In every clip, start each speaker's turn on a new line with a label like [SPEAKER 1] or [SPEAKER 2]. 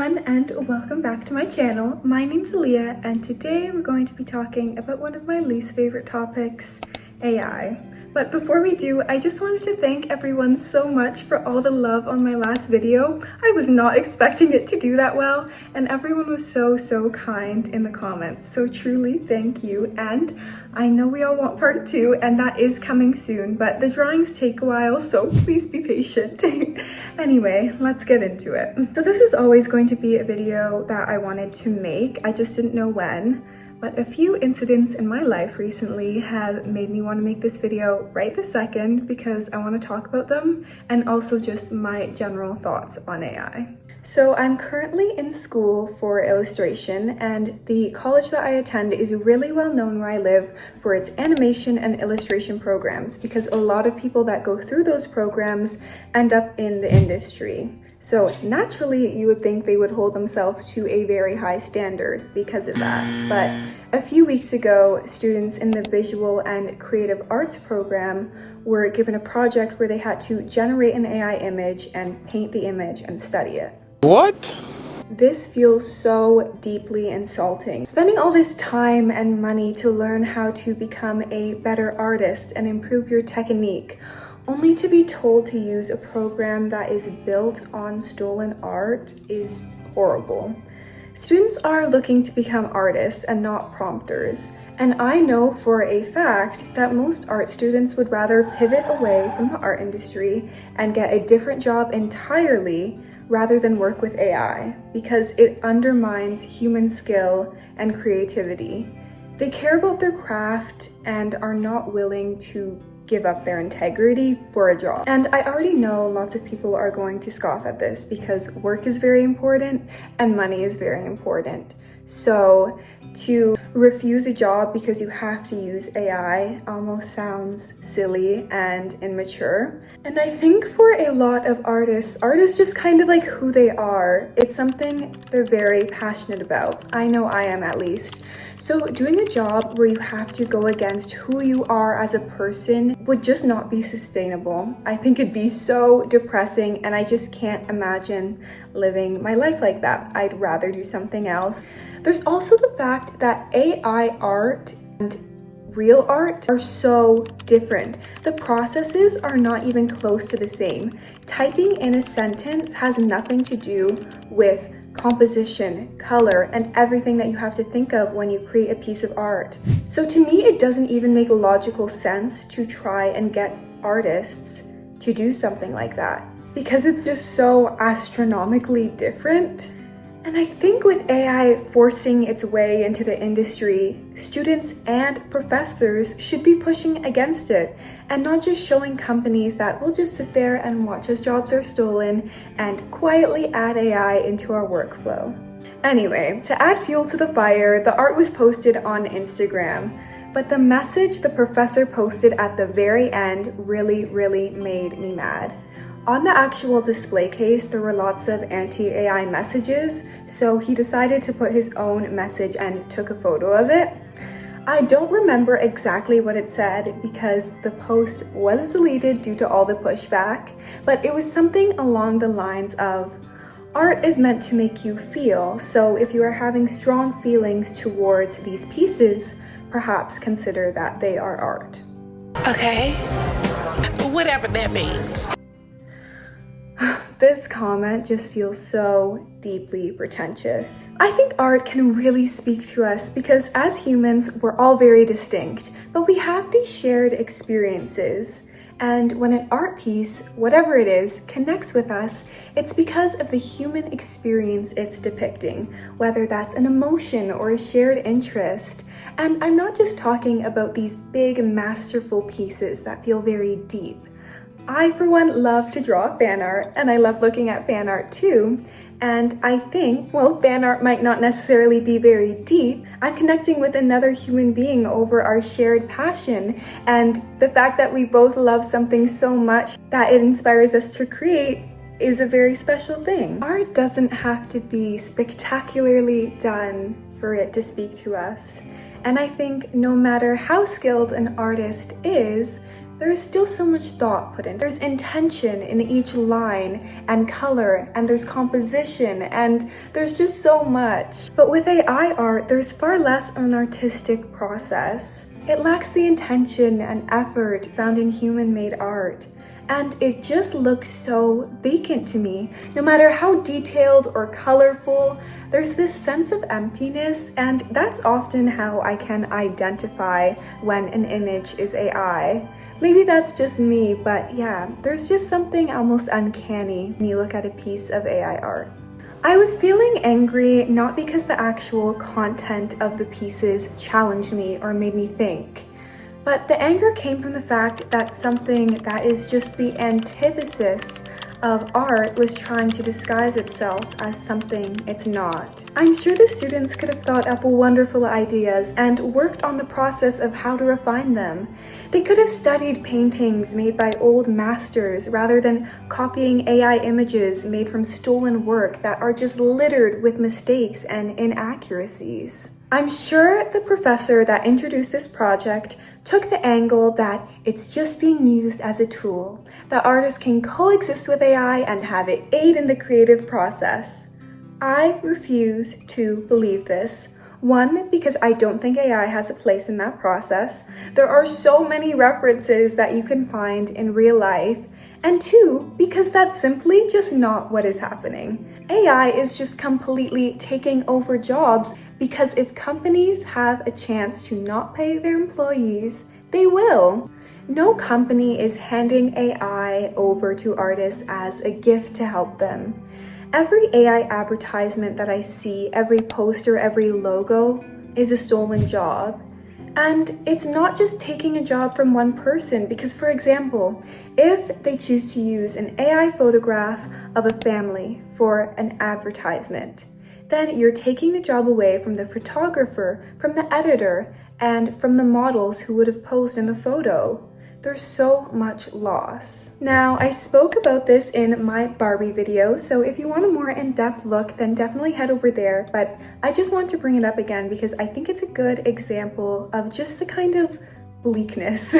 [SPEAKER 1] everyone, and welcome back to my channel. My name's Aaliyah, and today we're going to be talking about one of my least favorite topics, AI. But before we do, I just wanted to thank everyone so much for all the love on my last video. I was not expecting it to do that well, and everyone was so kind in the comments. So truly, thank you. And I know we all want part 2, and that is coming soon, but the drawings take a while, so please be patient. Anyway, let's get into it. So this was always going to be a video that I wanted to make. I just didn't know when. But a few incidents in my life recently have made me want to make this video right this second because I want to talk about them and also just my general thoughts on AI. So I'm currently in school for illustration, and the college that I attend is really well known where I live for its animation and illustration programs because a lot of people that go through those programs end up in the industry. So naturally, you would think they would hold themselves to a very high standard because of that. But a few weeks ago, students in the visual and creative arts program were given a project where they had to generate an AI image and paint the image and study it.
[SPEAKER 2] What?
[SPEAKER 1] This feels so deeply insulting. Spending all this time and money to learn how to become a better artist and improve your technique, only to be told to use a program that is built on stolen art is horrible. Students are looking to become artists and not prompters. And I know for a fact that most art students would rather pivot away from the art industry and get a different job entirely rather than work with AI because it undermines human skill and creativity. They care about their craft and are not willing to give up their integrity for a job. And I already know lots of people are going to scoff at this because work is very important and money is very important. So to refuse a job because you have to use AI almost sounds silly and immature. And I think for a lot of artists, art is just kind of like who they are. It's something they're very passionate about. I know I am, at least. So doing a job where you have to go against who you are as a person would just not be sustainable. I think it'd be so depressing, and I just can't imagine living my life like that. I'd rather do something else. There's also the fact that AI art and real art are so different. The processes are not even close to the same. Typing in a sentence has nothing to do with composition, color, and everything that you have to think of when you create a piece of art. So to me, it doesn't even make logical sense to try and get artists to do something like that because it's just so astronomically different. And I think with AI forcing its way into the industry, students and professors should be pushing against it and not just showing companies that will just sit there and watch as jobs are stolen and quietly add AI into our workflow. Anyway, to add fuel to the fire, the art was posted on Instagram, but the message the professor posted at the very end really made me mad. On the actual display case, there were lots of anti-AI messages, so he decided to put his own message and took a photo of it. I don't remember exactly what it said because the post was deleted due to all the pushback, but it was something along the lines of, art is meant to make you feel, so if you are having strong feelings towards these pieces, perhaps consider that they are art.
[SPEAKER 3] Okay, whatever that means.
[SPEAKER 1] This comment just feels so deeply pretentious. I think art can really speak to us because as humans, we're all very distinct, but we have these shared experiences. And when an art piece, whatever it is, connects with us, it's because of the human experience it's depicting, whether that's an emotion or a shared interest. And I'm not just talking about these big, masterful pieces that feel very deep. I, for one, love to draw fan art, and I love looking at fan art too. And I think, well, fan art might not necessarily be very deep. I'm connecting with another human being over our shared passion, and the fact that we both love something so much that it inspires us to create is a very special thing. Art doesn't have to be spectacularly done for it to speak to us. And I think no matter how skilled an artist is, there is still so much thought put in. There's intention in each line and color, and there's composition, and there's just so much. But with AI art, there's far less of an artistic process. It lacks the intention and effort found in human-made art. And it just looks so vacant to me. No matter how detailed or colorful, there's this sense of emptiness, and that's often how I can identify when an image is AI. Maybe that's just me, but yeah, there's just something almost uncanny when you look at a piece of AI art. I was feeling angry not because the actual content of the pieces challenged me or made me think, but the anger came from the fact that something that is just the antithesis of art was trying to disguise itself as something it's not. I'm sure the students could have thought up wonderful ideas and worked on the process of how to refine them. They could have studied paintings made by old masters rather than copying AI images made from stolen work that are just littered with mistakes and inaccuracies. I'm sure the professor that introduced this project took the angle that it's just being used as a tool, that artists can coexist with AI and have it aid in the creative process. I refuse to believe this. One, because I don't think AI has a place in that process. There are so many references that you can find in real life. And two, because that's simply just not what is happening. AI is just completely taking over jobs, because if companies have a chance to not pay their employees, they will. No company is handing AI over to artists as a gift to help them. Every AI advertisement that I see, every poster, every logo is a stolen job. And it's not just taking a job from one person, because for example, if they choose to use an AI photograph of a family for an advertisement, then you're taking the job away from the photographer, from the editor, and from the models who would have posed in the photo. There's so much loss. Now, I spoke about this in my Barbie video, so if you want a more in-depth look, then definitely head over there, but I just want to bring it up again because I think it's a good example of just the kind of bleakness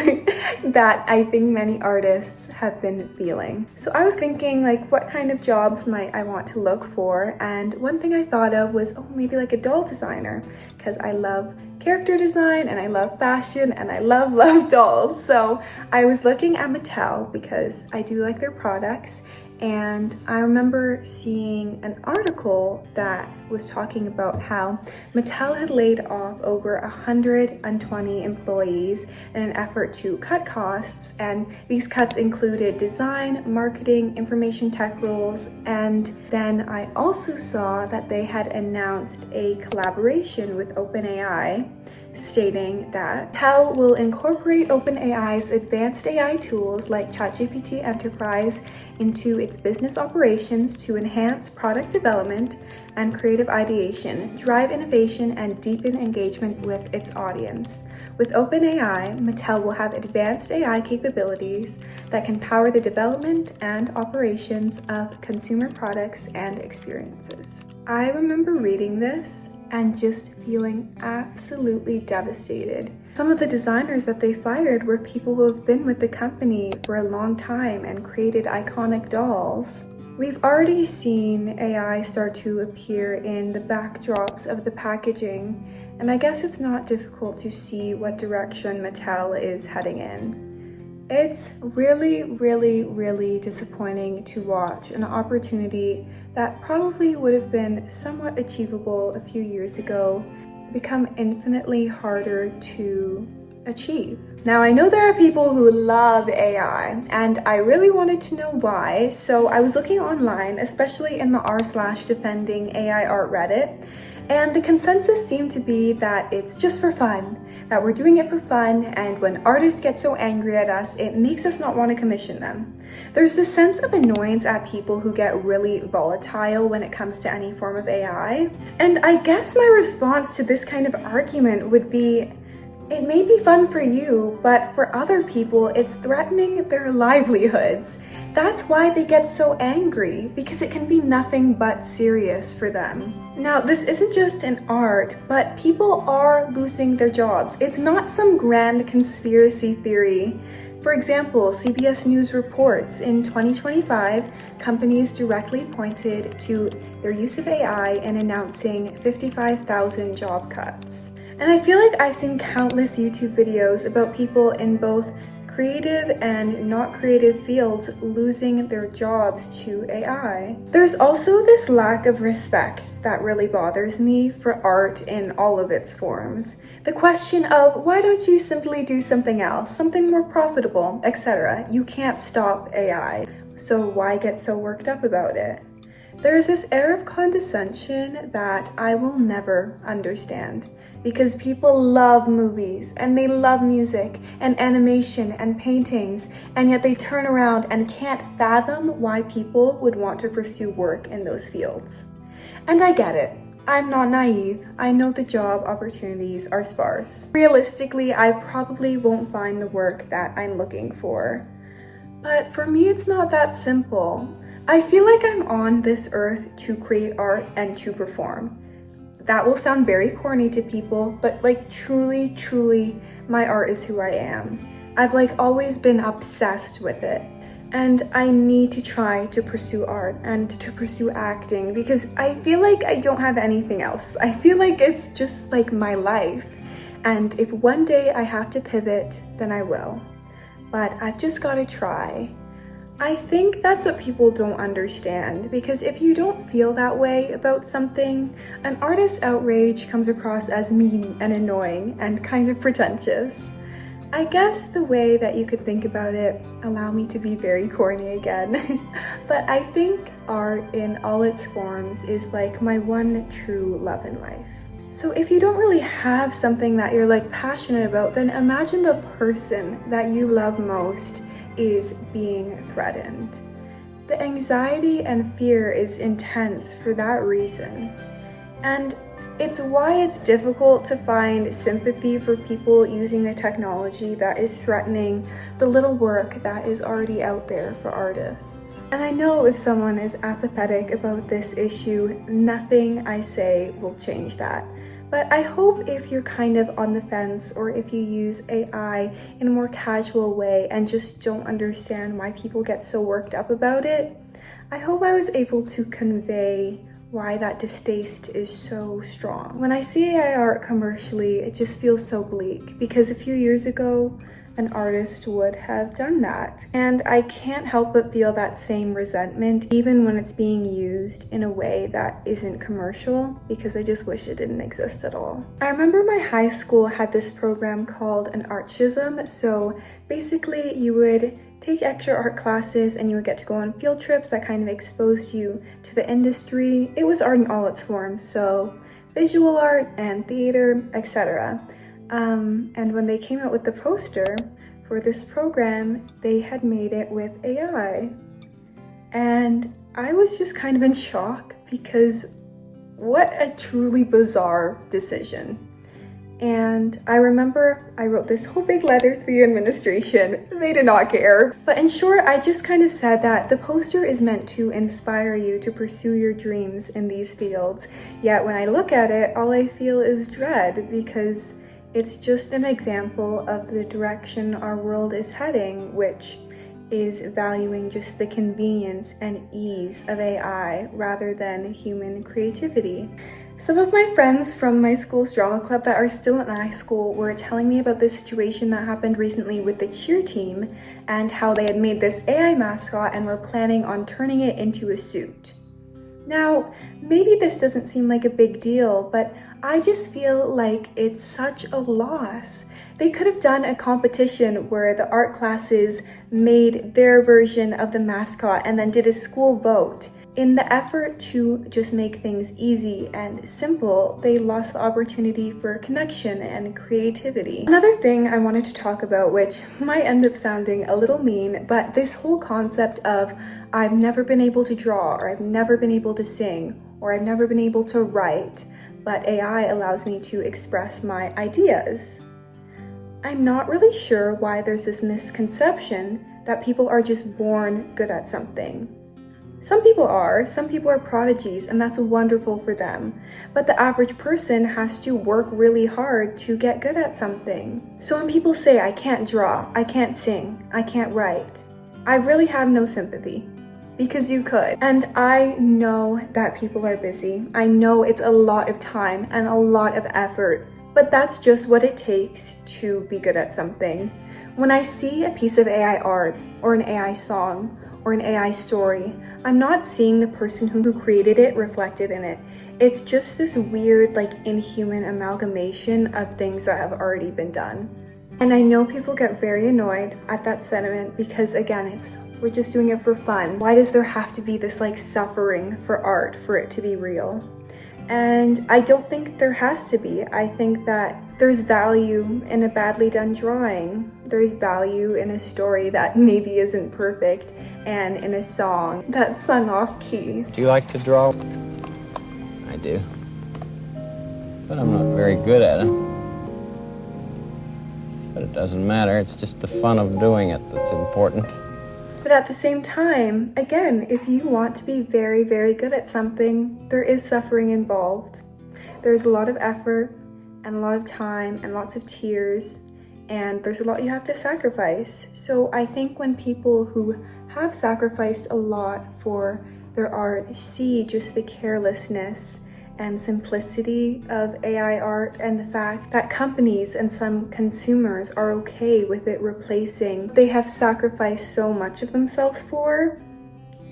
[SPEAKER 1] that I think many artists have been feeling. So I was thinking, like, what kind of jobs might I want to look for? And one thing I thought of was, maybe like a doll designer, because I love character design and I love fashion and I love dolls. So I was looking at Mattel because I do like their products. And I remember seeing an article that was talking about how Mattel had laid off over 120 employees in an effort to cut costs, and these cuts included design, marketing, information tech roles, and then I also saw that they had announced a collaboration with OpenAI, stating that Mattel will incorporate OpenAI's advanced AI tools like ChatGPT Enterprise into its business operations to enhance product development and creative ideation, drive innovation, and deepen engagement with its audience. With OpenAI, Mattel will have advanced AI capabilities that can power the development and operations of consumer products and experiences. I remember reading this and just feeling absolutely devastated. Some of the designers that they fired were people who have been with the company for a long time and created iconic dolls. We've already seen AI start to appear in the backdrops of the packaging, and I guess it's not difficult to see what direction Mattel is heading in. It's really disappointing to watch an opportunity that probably would have been somewhat achievable a few years ago become infinitely harder to achieve. Now, I know there are people who love AI, and I really wanted to know why, so I was looking online, especially in the r/defending AI art Reddit, and the consensus seemed to be that it's just for fun, that we're doing it for fun, and when artists get so angry at us, it makes us not want to commission them. There's this sense of annoyance at people who get really volatile when it comes to any form of AI, and I guess my response to this kind of argument would be, it may be fun for you, but for other people, it's threatening their livelihoods. That's why they get so angry, because it can be nothing but serious for them. Now, this isn't just an art, but people are losing their jobs. It's not some grand conspiracy theory. For example, CBS News reports in 2025, companies directly pointed to their use of AI in announcing 55,000 job cuts. And I feel like I've seen countless YouTube videos about people in both creative and not creative fields losing their jobs to AI. There's also this lack of respect that really bothers me for art in all of its forms. The question of why don't you simply do something else, something more profitable, etc. You can't stop AI, so why get so worked up about it? There is this air of condescension that I will never understand, because people love movies and they love music and animation and paintings, and yet they turn around and can't fathom why people would want to pursue work in those fields. And I get it. I'm not naive. I know the job opportunities are sparse. Realistically, I probably won't find the work that I'm looking for. But for me, it's not that simple. I feel like I'm on this earth to create art and to perform. That will sound very corny to people, but like truly, my art is who I am. I've always been obsessed with it. And I need to try to pursue art and to pursue acting because I feel like I don't have anything else. I feel like it's just my life. And if one day I have to pivot, then I will. But I've just got to try. I think that's what people don't understand, because if you don't feel that way about something, an artist's outrage comes across as mean and annoying and kind of pretentious. I guess the way that you could think about it, allow me to be very corny again, but I think art in all its forms is my one true love in life. So if you don't really have something that you're passionate about, then imagine the person that you love most is being threatened. The anxiety and fear is intense for that reason. And it's why it's difficult to find sympathy for people using the technology that is threatening the little work that is already out there for artists. And I know if someone is apathetic about this issue, nothing I say will change that. But I hope if you're kind of on the fence, or if you use AI in a more casual way and just don't understand why people get so worked up about it, I hope I was able to convey why that distaste is so strong. When I see AI art commercially, it just feels so bleak, because a few years ago, an artist would have done that. And I can't help but feel that same resentment, even when it's being used in a way that isn't commercial, because I just wish it didn't exist at all. I remember my high school had this program called an artism. So basically you would take extra art classes and you would get to go on field trips that kind of exposed you to the industry. It was art in all its forms, so visual art and theater, etc. And when they came out with the poster for this program, they had made it with AI. And I was just kind of in shock, because what a truly bizarre decision. And I remember I wrote this whole big letter to the administration. They did not care. But in short, I just kind of said that the poster is meant to inspire you to pursue your dreams in these fields. Yet when I look at it, all I feel is dread, because it's just an example of the direction our world is heading, which is valuing just the convenience and ease of AI rather than human creativity. Some of my friends from my school's drama club that are still in high school were telling me about this situation that happened recently with the cheer team, and how they had made this AI mascot and were planning on turning it into a suit. Now, maybe this doesn't seem like a big deal, but I just feel like it's such a loss. They could have done a competition where the art classes made their version of the mascot and then did a school vote. In the effort to just make things easy and simple, they lost the opportunity for connection and creativity. Another thing I wanted to talk about, which might end up sounding a little mean, but this whole concept of I've never been able to draw, or I've never been able to sing, or I've never been able to write, but AI allows me to express my ideas. I'm not really sure why there's this misconception that people are just born good at something. Some people are prodigies, and that's wonderful for them. But the average person has to work really hard to get good at something. So when people say, I can't draw, I can't sing, I can't write, I really have no sympathy. Because you could. And I know that people are busy. I know it's a lot of time and a lot of effort, but that's just what it takes to be good at something. When I see a piece of AI art or an AI song or an AI story, I'm not seeing the person who created it reflected in it. It's just this weird, inhuman amalgamation of things that have already been done. And I know people get very annoyed at that sentiment because, again, we're just doing it for fun. Why does there have to be this suffering for art for it to be real? And I don't think there has to be. I think that there's value in a badly done drawing. There's value in a story that maybe isn't perfect, and in a song that's sung off key.
[SPEAKER 2] Do you like to draw? I do. But I'm not very good at it. But it doesn't matter, it's just the fun of doing it that's important.
[SPEAKER 1] But at the same time, again, if you want to be very, very good at something, there is suffering involved. There's a lot of effort and a lot of time and lots of tears, and there's a lot you have to sacrifice. So I think when people who have sacrificed a lot for their art see just the carelessness and simplicity of AI art and the fact that companies and some consumers are okay with it replacing they have sacrificed so much of themselves for,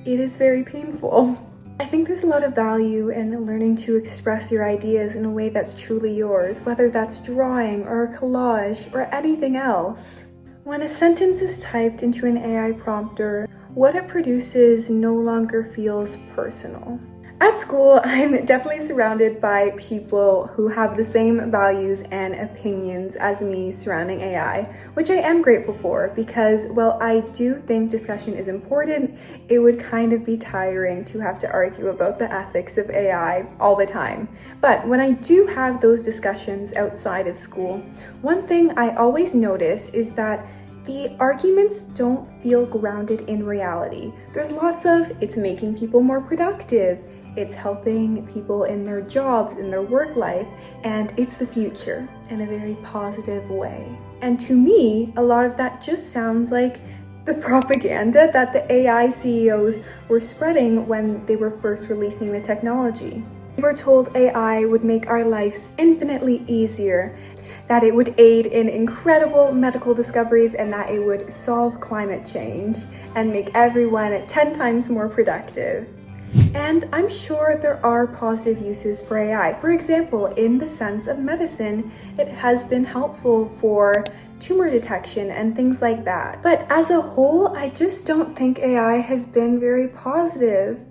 [SPEAKER 1] it is very painful. I think there's a lot of value in learning to express your ideas in a way that's truly yours, whether that's drawing or a collage or anything else. When a sentence is typed into an AI prompter, what it produces no longer feels personal. At school, I'm definitely surrounded by people who have the same values and opinions as me surrounding AI, which I am grateful for because, while I do think discussion is important, it would kind of be tiring to have to argue about the ethics of AI all the time. But when I do have those discussions outside of school, one thing I always notice is that the arguments don't feel grounded in reality. There's lots of, it's making people more productive, it's helping people in their jobs, in their work life, and it's the future in a very positive way. And to me, a lot of that just sounds like the propaganda that the AI CEOs were spreading when they were first releasing the technology. We were told AI would make our lives infinitely easier, that it would aid in incredible medical discoveries, and that it would solve climate change and make everyone 10 times more productive. And I'm sure there are positive uses for AI. For example, in the sense of medicine, it has been helpful for tumor detection and things like that. But as a whole, I just don't think AI has been very positive.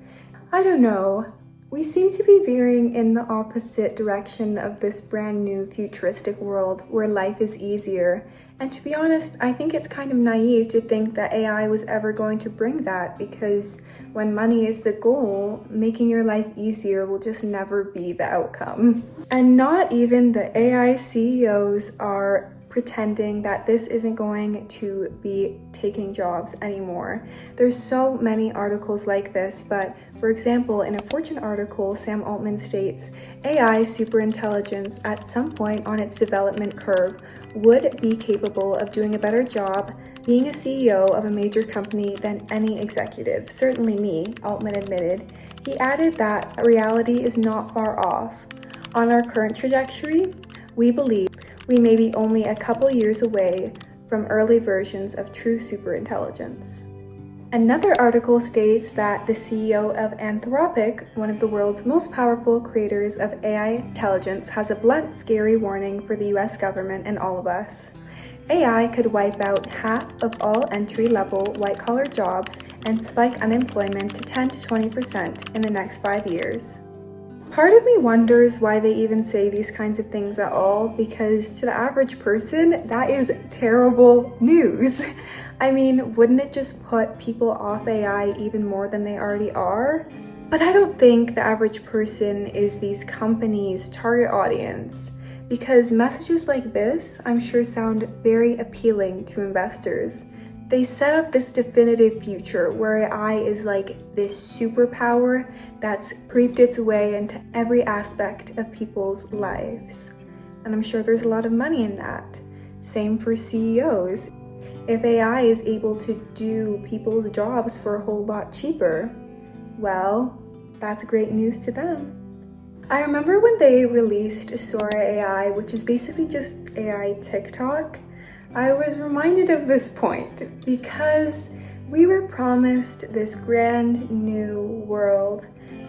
[SPEAKER 1] I don't know. We seem to be veering in the opposite direction of this brand new futuristic world where life is easier. And to be honest, I think it's kind of naive to think that AI was ever going to bring that, because when money is the goal, making your life easier will just never be the outcome. And not even the AI CEOs are pretending that this isn't going to be taking jobs anymore. There's so many articles like this, but for example, in a Fortune article, Sam Altman states, AI superintelligence at some point on its development curve would be capable of doing a better job being a CEO of a major company than any executive, certainly me, Altman admitted. He added that reality is not far off. On our current trajectory, we believe we may be only a couple years away from early versions of true superintelligence. Another article states that the CEO of Anthropic, one of the world's most powerful creators of AI intelligence, has a blunt, scary warning for the US government and all of us. AI could wipe out half of all entry-level white-collar jobs and spike unemployment to 10 to 20% in the next 5 years. Part of me wonders why they even say these kinds of things at all, because to the average person, that is terrible news. I mean, wouldn't it just put people off AI even more than they already are? But I don't think the average person is these companies' target audience, because messages like this, I'm sure, sound very appealing to investors. They set up this definitive future where AI is like this superpower that's creeped its way into every aspect of people's lives. And I'm sure there's a lot of money in that. Same for CEOs. If AI is able to do people's jobs for a whole lot cheaper, well, that's great news to them. I remember when they released Sora AI, which is basically just AI TikTok, I was reminded of this point because we were promised this grand new world,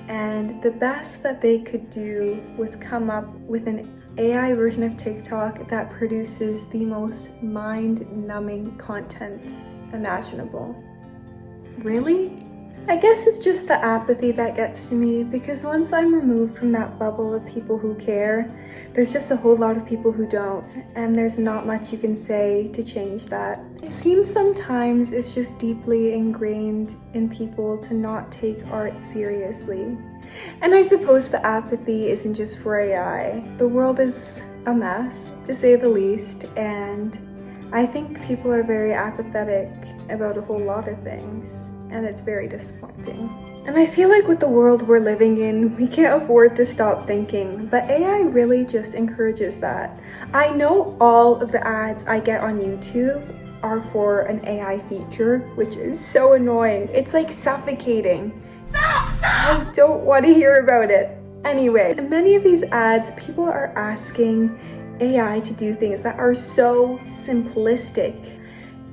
[SPEAKER 1] and the best that they could do was come up with an AI version of TikTok that produces the most mind-numbing content imaginable. Really? I guess it's just the apathy that gets to me, because once I'm removed from that bubble of people who care, there's just a whole lot of people who don't, and there's not much you can say to change that. It seems sometimes it's just deeply ingrained in people to not take art seriously. And I suppose the apathy isn't just for AI. The world is a mess, to say the least, and I think people are very apathetic about a whole lot of things, and it's very disappointing. And I feel like with the world we're living in, we can't afford to stop thinking, but AI really just encourages that. I know all of the ads I get on YouTube are for an AI feature, which is so annoying. It's like suffocating. I don't want to hear about it. Anyway, in many of these ads, people are asking AI to do things that are so simplistic.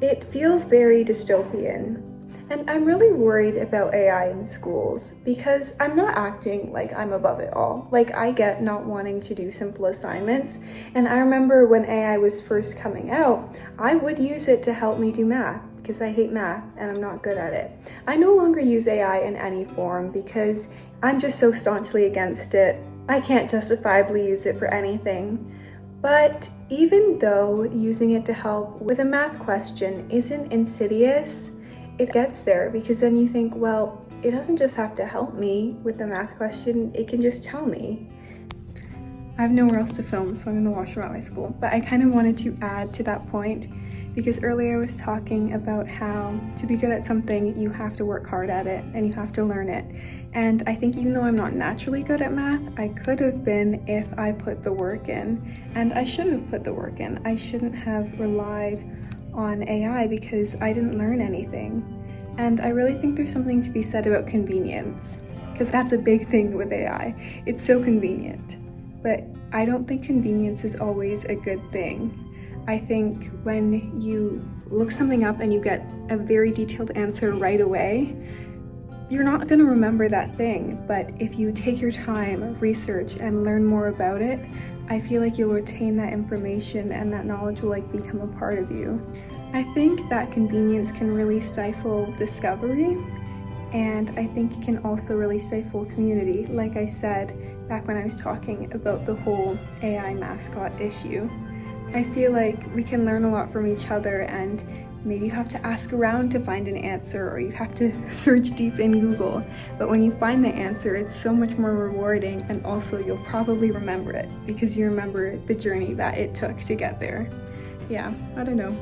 [SPEAKER 1] It feels very dystopian. And I'm really worried about AI in schools because I'm not acting like I'm above it all. Like, I get not wanting to do simple assignments. And I remember when AI was first coming out, I would use it to help me do math because I hate math and I'm not good at it. I no longer use AI in any form because I'm just so staunchly against it. I can't justifiably use it for anything. But even though using it to help with a math question isn't insidious, it gets there because then you think, well, it doesn't just have to help me with the math question, it can just tell me. I have nowhere else to film, so I'm in the washroom at my school. But I kind of wanted to add to that point because earlier I was talking about how to be good at something, you have to work hard at it and you have to learn it. And I think even though I'm not naturally good at math, I could have been if I put the work in. And I should have put the work in. I shouldn't have relied on AI because I didn't learn anything. And I really think there's something to be said about convenience, because that's a big thing with AI. It's so convenient. But I don't think convenience is always a good thing. I think when you look something up and you get a very detailed answer right away, you're not going to remember that thing. But if you take your time, research, and learn more about it, I feel like you'll retain that information and that knowledge will become a part of you. I think that convenience can really stifle discovery, and I think it can also really stifle community, like I said back when I was talking about the whole AI mascot issue. I feel like we can learn a lot from each other, and maybe you have to ask around to find an answer, or you have to search deep in Google. But when you find the answer, it's so much more rewarding, and also you'll probably remember it because you remember the journey that it took to get there. Yeah, I don't know.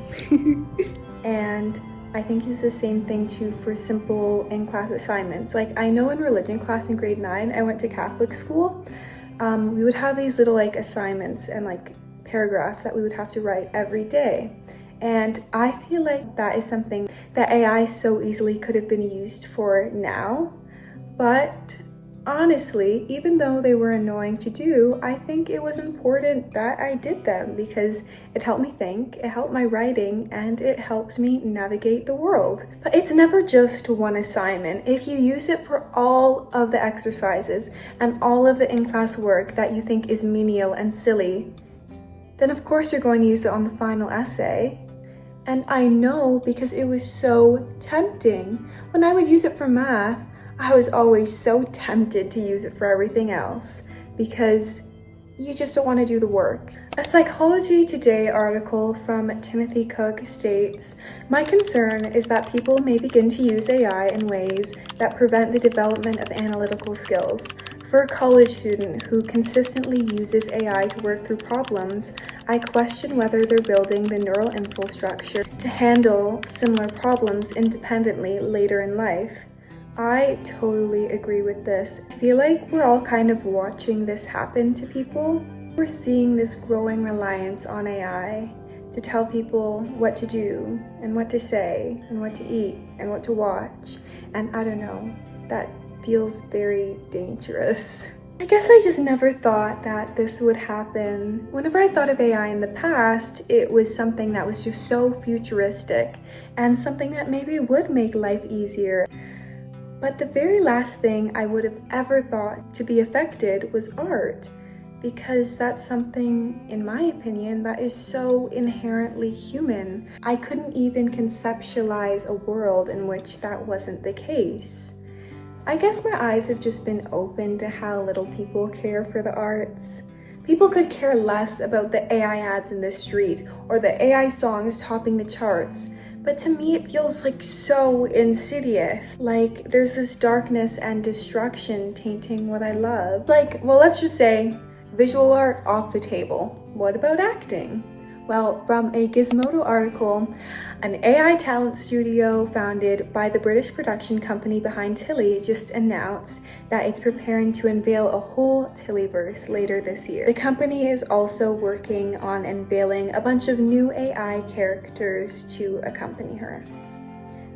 [SPEAKER 1] And I think it's the same thing too for simple in-class assignments. Like, I know in religion class in grade 9, I went to Catholic school, we would have these little assignments and paragraphs that we would have to write every day. And I feel like that is something that AI so easily could have been used for now. But honestly, even though they were annoying to do, I think it was important that I did them because it helped me think, it helped my writing, and it helped me navigate the world. But it's never just one assignment. If you use it for all of the exercises and all of the in-class work that you think is menial and silly, then of course you're going to use it on the final essay. And I know because it was so tempting. When I would use it for math, I was always so tempted to use it for everything else because you just don't want to do the work. A Psychology Today article from Timothy Cook states, "My concern is that people may begin to use AI in ways that prevent the development of analytical skills. For a college student who consistently uses AI to work through problems, I question whether they're building the neural infrastructure to handle similar problems independently later in life. I totally agree with this. I feel like we're all kind of watching this happen to people. We're seeing this growing reliance on AI to tell people what to do and what to say and what to eat and what to watch. And I don't know, that feels very dangerous. I guess I just never thought that this would happen. Whenever I thought of AI in the past, it was something that was just so futuristic and something that maybe would make life easier. But the very last thing I would have ever thought to be affected was art, because that's something, in my opinion, that is so inherently human. I couldn't even conceptualize a world in which that wasn't the case. I guess my eyes have just been open to how little people care for the arts. People could care less about the AI ads in the street or the AI songs topping the charts. But to me, it feels like so insidious. Like there's this darkness and destruction tainting what I love. It's like, well, let's just say visual art off the table. What about acting? Well, from a Gizmodo article, an AI talent studio founded by the British production company behind Tilly just announced that it's preparing to unveil a whole Tillyverse later this year. The company is also working on unveiling a bunch of new AI characters to accompany her.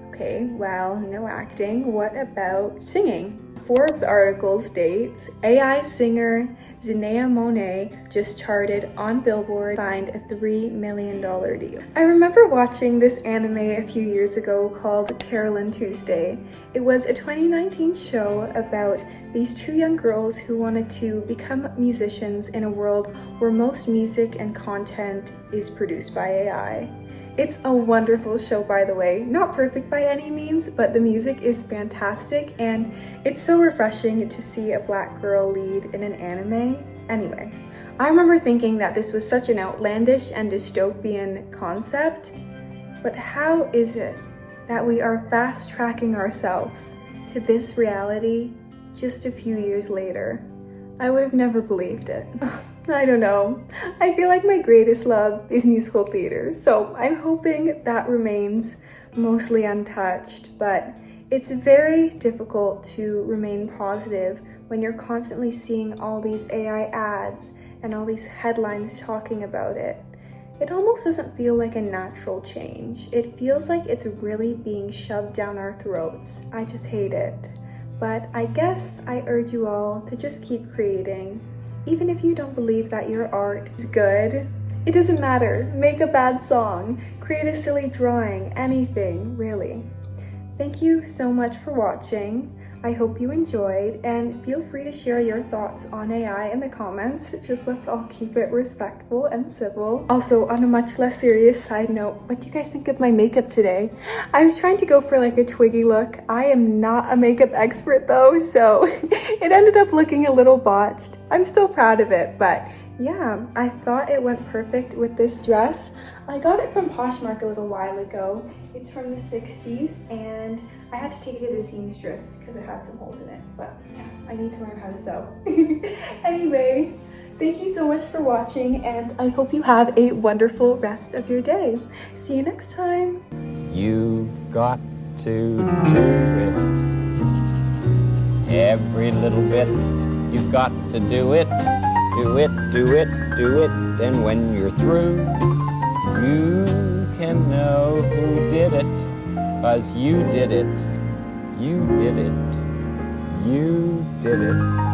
[SPEAKER 1] Okay, well, no acting. What about singing? Forbes article states AI singer Zinea Monet just charted on Billboard, signed a $3 million deal. I remember watching this anime a few years ago called Carolyn Tuesday. It was a 2019 show about these two young girls who wanted to become musicians in a world where most music and content is produced by AI. It's a wonderful show, by the way. Not perfect by any means, but the music is fantastic and it's so refreshing to see a Black girl lead in an anime. Anyway, I remember thinking that this was such an outlandish and dystopian concept, but how is it that we are fast tracking ourselves to this reality just a few years later? I would have never believed it. I don't know. I feel like my greatest love is musical theater, so I'm hoping that remains mostly untouched, but it's very difficult to remain positive when you're constantly seeing all these AI ads and all these headlines talking about it. It almost doesn't feel like a natural change. It feels like it's really being shoved down our throats. I just hate it. But I guess I urge you all to just keep creating. Even if you don't believe that your art is good, it doesn't matter. Make a bad song, create a silly drawing, anything, really. Thank you so much for watching. I hope you enjoyed, and feel free to share your thoughts on AI in the comments. Just let's all keep it respectful and civil. Also, on a much less serious side note, what do you guys think of my makeup today? I was trying to go for like a twiggy look. I am not a makeup expert though, so it ended up looking a little botched. I'm still proud of it, but yeah, I thought it went perfect with this dress. I got it from Poshmark a little while ago. It's from the 60s and I had to take it to the seamstress because it had some holes in it, but I need to learn how to sew. Anyway, thank you so much for watching and I hope you have a wonderful rest of your day. See you next time.
[SPEAKER 2] You've got to do it. Every little bit. You've got to do it. Do it, do it, do it. Then when you're through, you can know who did it. 'Cause you did it. You did it. You did it.